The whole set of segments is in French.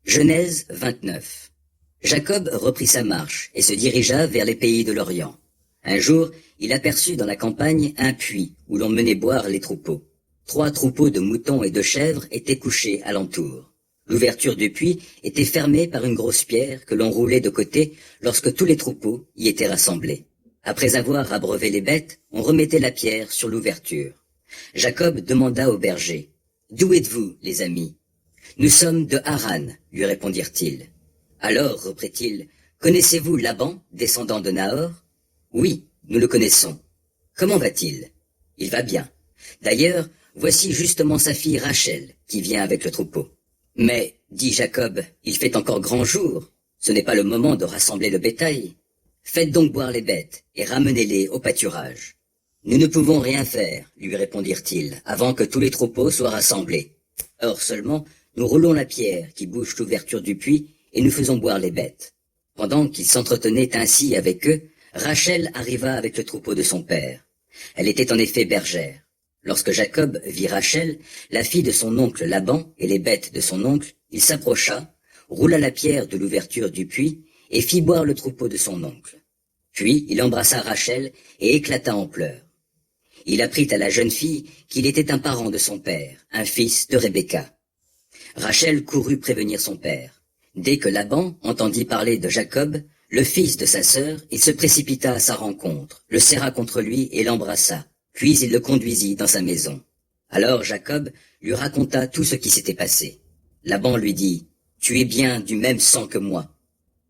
Genèse 29. Jacob reprit sa marche et se dirigea vers les pays de l'Orient. Un jour, il aperçut dans la campagne un puits où l'on menait boire les troupeaux. 3 troupeaux de moutons et de chèvres étaient couchés alentour. L'ouverture du puits était fermée par une grosse pierre que l'on roulait de côté lorsque tous les troupeaux y étaient rassemblés. Après avoir abreuvé les bêtes, on remettait la pierre sur l'ouverture. Jacob demanda au berger: « D'où êtes-vous, les amis ?» « Nous sommes de Haran, lui répondirent-ils. Alors, reprit-il, connaissez-vous Laban, descendant de Nahor? Oui, nous le connaissons. Comment va-t-il? Il va bien. D'ailleurs, voici justement sa fille Rachel, qui vient avec le troupeau. Mais, dit Jacob, il fait encore grand jour. Ce n'est pas le moment de rassembler le bétail. Faites donc boire les bêtes et ramenez-les au pâturage. Nous ne pouvons rien faire, lui répondirent-ils, avant que tous les troupeaux soient rassemblés. Or seulement, nous roulons la pierre qui bouche l'ouverture du puits et nous faisons boire les bêtes. Pendant qu'ils s'entretenaient ainsi avec eux, Rachel arriva avec le troupeau de son père. Elle était en effet bergère. Lorsque Jacob vit Rachel, la fille de son oncle Laban, et les bêtes de son oncle, il s'approcha, roula la pierre de l'ouverture du puits et fit boire le troupeau de son oncle. Puis il embrassa Rachel et éclata en pleurs. Il apprit à la jeune fille qu'il était un parent de son père, un fils de Rebecca. Rachel courut prévenir son père. Dès que Laban entendit parler de Jacob, le fils de sa sœur, il se précipita à sa rencontre, le serra contre lui et l'embrassa, puis il le conduisit dans sa maison. Alors Jacob lui raconta tout ce qui s'était passé. Laban lui dit: « Tu es bien du même sang que moi. »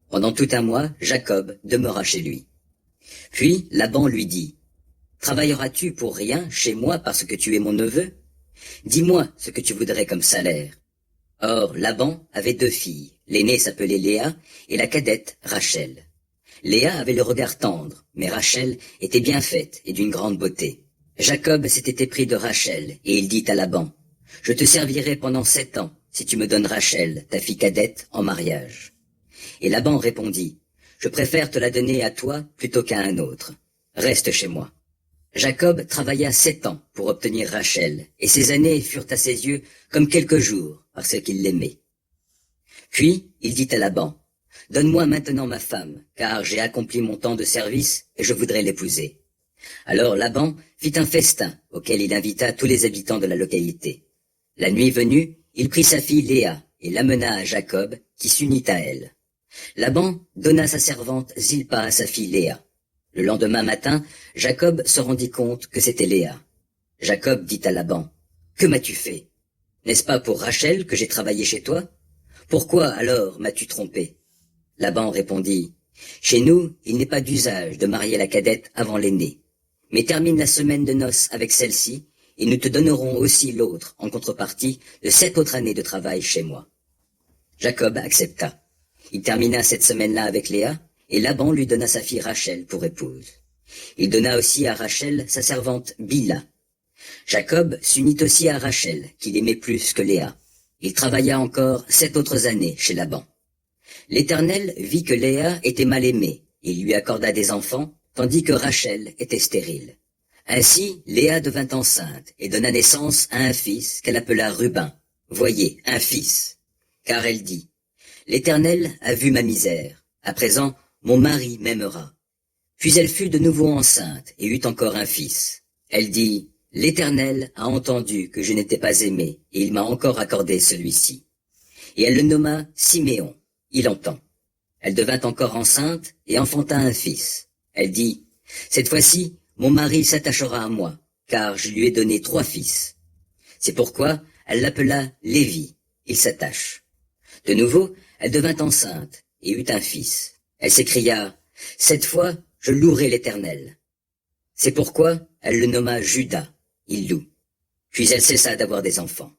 Pendant tout un mois, Jacob demeura chez lui. Puis Laban lui dit: « Travailleras-tu pour rien chez moi parce que tu es mon neveu? Dis-moi ce que tu voudrais comme salaire. » Or, Laban avait 2 filles. L'aînée s'appelait Léa et la cadette Rachel. Léa avait le regard tendre, mais Rachel était bien faite et d'une grande beauté. Jacob s'était épris de Rachel et il dit à Laban: « Je te servirai pendant 7 ans si tu me donnes Rachel, ta fille cadette, en mariage. » Et Laban répondit: « Je préfère te la donner à toi plutôt qu'à un autre. Reste chez moi. » Jacob travailla 7 ans pour obtenir Rachel, et ces années furent à ses yeux comme quelques jours, parce qu'il l'aimait. Puis il dit à Laban: « Donne-moi maintenant ma femme, car j'ai accompli mon temps de service et je voudrais l'épouser. » Alors Laban fit un festin auquel il invita tous les habitants de la localité. La nuit venue, il prit sa fille Léa et l'amena à Jacob, qui s'unit à elle. Laban donna sa servante Zilpa à sa fille Léa. Le lendemain matin, Jacob se rendit compte que c'était Léa. Jacob dit à Laban: « Que m'as-tu fait? N'est-ce pas pour Rachel que j'ai travaillé chez toi? Pourquoi alors m'as-tu trompé? » Laban répondit: « Chez nous, il n'est pas d'usage de marier la cadette avant l'aînée. Mais termine la semaine de noces avec celle-ci, et nous te donnerons aussi l'autre en contrepartie de 7 autres années de travail chez moi. » Jacob accepta. Il termina cette semaine-là avec Léa, et Laban lui donna sa fille Rachel pour épouse. Il donna aussi à Rachel sa servante Bila. Jacob s'unit aussi à Rachel, qu'il aimait plus que Léa. Il travailla encore 7 autres années chez Laban. L'Éternel vit que Léa était mal aimée, et lui accorda des enfants, tandis que Rachel était stérile. Ainsi, Léa devint enceinte et donna naissance à un fils qu'elle appela Ruben. Voyez, un fils. Car elle dit: « L'Éternel a vu ma misère. À présent, mon mari m'aimera. » Puis elle fut de nouveau enceinte et eut encore un fils. Elle dit: « L'Éternel a entendu que je n'étais pas aimée, et il m'a encore accordé celui-ci. » Et elle le nomma Siméon. Il entend. Elle devint encore enceinte et enfanta un fils. Elle dit: « Cette fois-ci, mon mari s'attachera à moi, car je lui ai donné 3 fils. » C'est pourquoi elle l'appela Lévi. Il s'attache. De nouveau, elle devint enceinte et eut un fils. Elle s'écria: « Cette fois, je louerai l'Éternel. » C'est pourquoi elle le nomma Juda. Il loue. Puis elle cessa d'avoir des enfants.